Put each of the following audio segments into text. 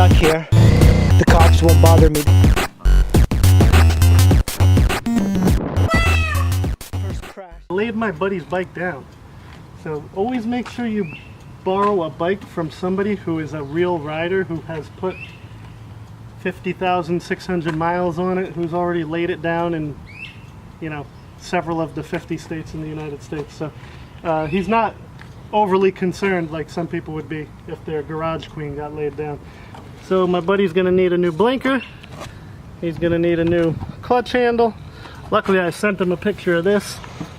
stuck here. The cops won't bother me. First crash. I laid my buddy's bike down. So always make sure you borrow a bike from somebody who is a real rider, who has put 50,600 miles on it, who's already laid it down in, you know, several of the 50 states in the United States. So he's not overly concerned like some people would be if their garage queen got laid down. So my buddy's gonna need a new blinker. He's gonna need a new clutch handle. Luckily I sent him a picture of this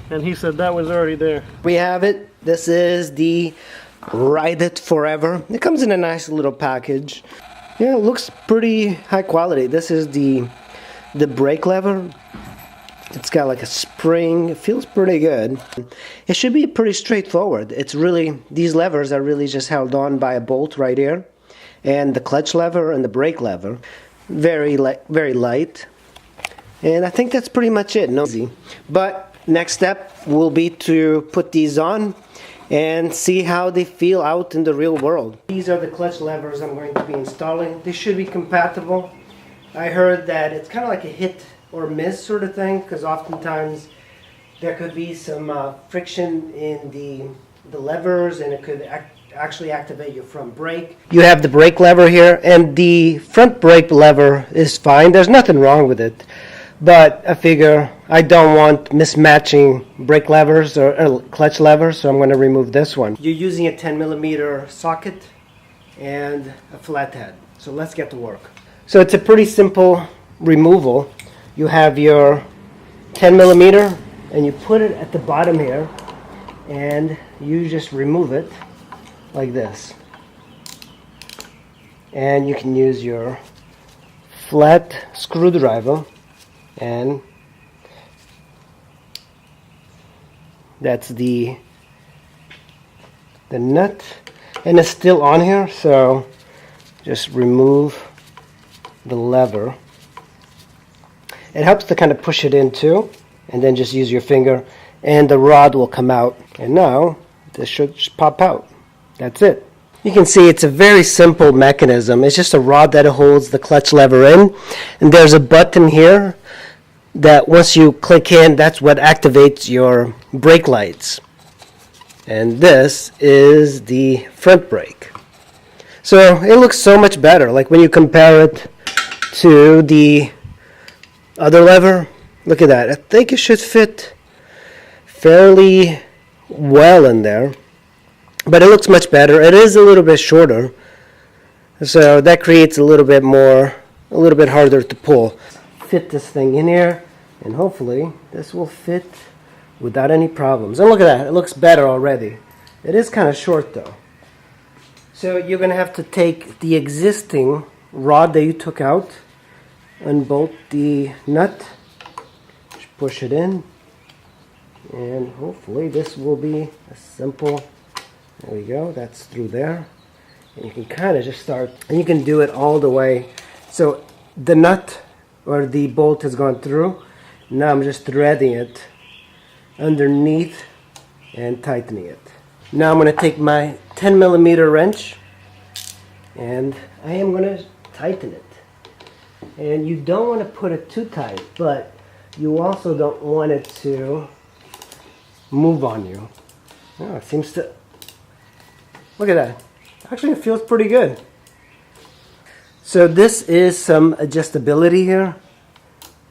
and he said that was already there. We have it. This is the Ride It Forever. It comes in a nice little package. Yeah, it looks pretty high quality. This is the brake lever. It's got like a spring. It feels pretty good. It should be pretty straightforward. It's really, these levers are really just held on by a bolt right here. And the clutch lever and the brake lever. Very light. And I think that's pretty much it. No easy. But next step will be to put these on and see how they feel out in the real world. These are the clutch levers I'm going to be installing. They should be compatible. I heard that it's kind of like a hit or miss sort of thing, because oftentimes there could be some friction in the levers and it could actually activate your front brake. You have the brake lever here, and the front brake lever is fine. There's nothing wrong with it. But I figure I don't want mismatching brake levers or clutch levers, so I'm going to remove this one. You're using a 10mm socket and a flathead. So let's get to work. So it's a pretty simple removal. You have your 10mm and you put it at the bottom here and you just remove it like this. And you can use your flat screwdriver, and that's the nut, and it's still on here, so just remove the lever. It helps to kind of push it in too, and then just use your finger and the rod will come out, and now this should just pop out. That's it. You can see it's a very simple mechanism. It's just a rod that holds the clutch lever in, and there's a button here that once you click in, that's what activates your brake lights. And this is the front brake. So it looks so much better. Like when you compare it to the other lever, look at that. I think it should fit fairly well in there. But it looks much better. It is a little bit shorter, so that creates a little bit harder to pull. Fit this thing in here, and hopefully this will fit without any problems. And look at that, it looks better already. It is kind of short though. So you're going to have to take the existing rod that you took out, unbolt the nut, just push it in, and hopefully this will be a simple. There we go, that's through there. And you can kind of just start, and you can do it all the way. So the nut or the bolt has gone through. Now I'm just threading it underneath and tightening it. Now I'm going to take my 10mm wrench and I am going to tighten it. And you don't want to put it too tight, but you also don't want it to move on you. Oh, it seems to. Look at that. Actually, it feels pretty good. So this is some adjustability here.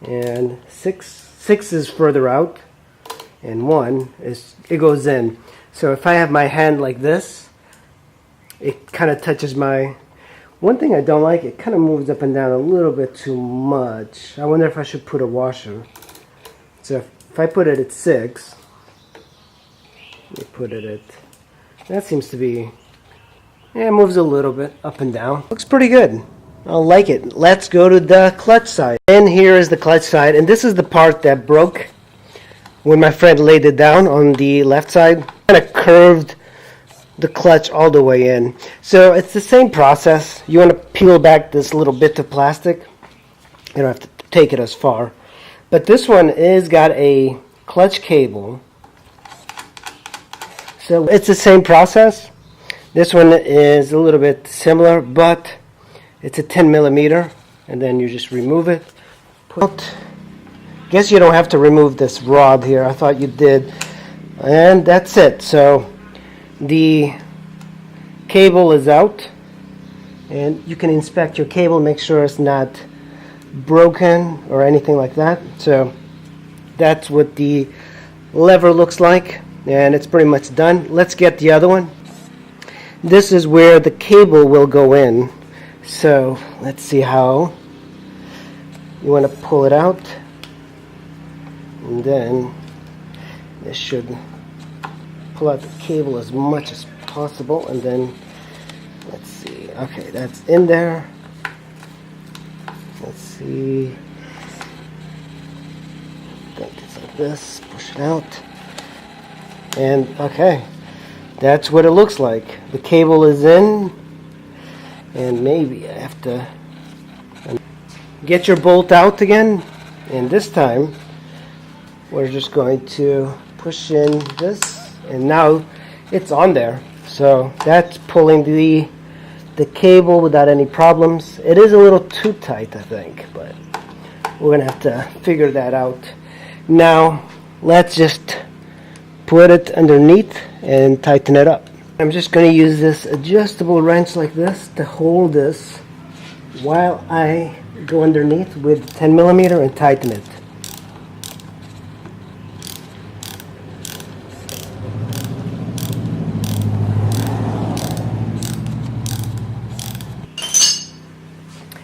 And six is further out. And 1 is, it goes in. So if I have my hand like this, it kind of touches my. One thing I don't like, it kind of moves up and down a little bit too much. I wonder if I should put a washer. So if I put it at 6, let me put it at. That seems to be, yeah, it moves a little bit up and down. Looks pretty good. I like it. Let's go to the clutch side. And here is the clutch side, and this is the part that broke when my friend laid it down on the left side. Kind of curved the clutch all the way in. So it's the same process. You want to peel back this little bit of plastic. You don't have to take it as far. But this one is got a clutch cable. So it's the same process. This one is a little bit similar, but It's a 10 millimeter, and then you just remove it. Guess you don't have to remove this rod here. I thought you did. And that's it. So the cable is out, and you can inspect your cable, make sure it's not broken or anything like that. So that's what the lever looks like, and it's pretty much done. Let's get the other one. This is where the cable will go in. So let's see how. You want to pull it out, and then this should pull out the cable as much as possible, and then let's see. Okay, that's in there. Let's see. I think it's like this. Push it out, and okay, that's what it looks like. The cable is in, and maybe I have to get your bolt out again, and this time we're just going to push in this, and now it's on there. So that's pulling the cable without any problems. It is a little too tight, I think, but we're gonna have to figure that out. Now let's just put it underneath and tighten it up. I'm just going to use this adjustable wrench like this to hold this while I go underneath with 10 millimeter and tighten it.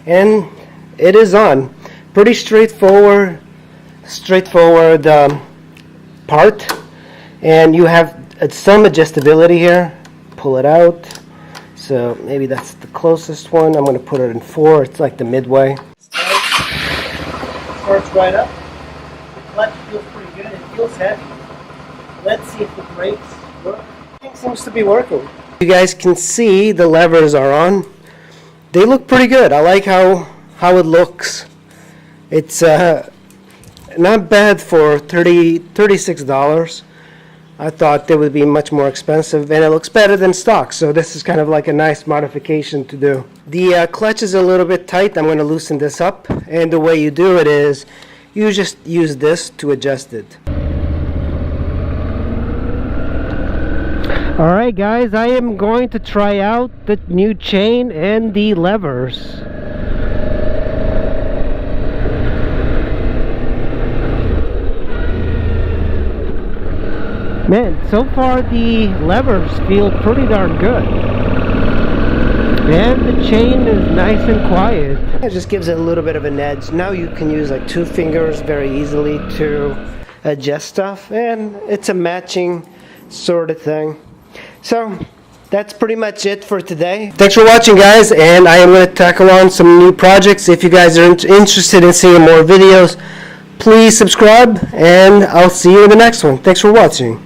And it is on. Pretty straightforward part, and you have some adjustability here. Pull it out. So maybe that's the closest one. I'm going to put it in 4. It's like the midway. Starts right up. The clutch feels pretty good. It feels heavy. Let's see if the brakes work. Everything seems to be working. You guys can see the levers are on. They look pretty good. I like how it looks. It's not bad for $36. I thought they would be much more expensive, and it looks better than stock, so this is kind of like a nice modification to do. The clutch is a little bit tight. I'm going to loosen this up, and the way you do it is you just use this to adjust it. Alright guys, I am going to try out the new chain and the levers. Man, so far the levers feel pretty darn good. And the chain is nice and quiet. It just gives it a little bit of an edge. Now you can use like 2 fingers very easily to adjust stuff. And it's a matching sort of thing. So that's pretty much it for today. Thanks for watching guys, and I am going to tackle on some new projects. If you guys are interested in seeing more videos, please subscribe, and I'll see you in the next one. Thanks for watching.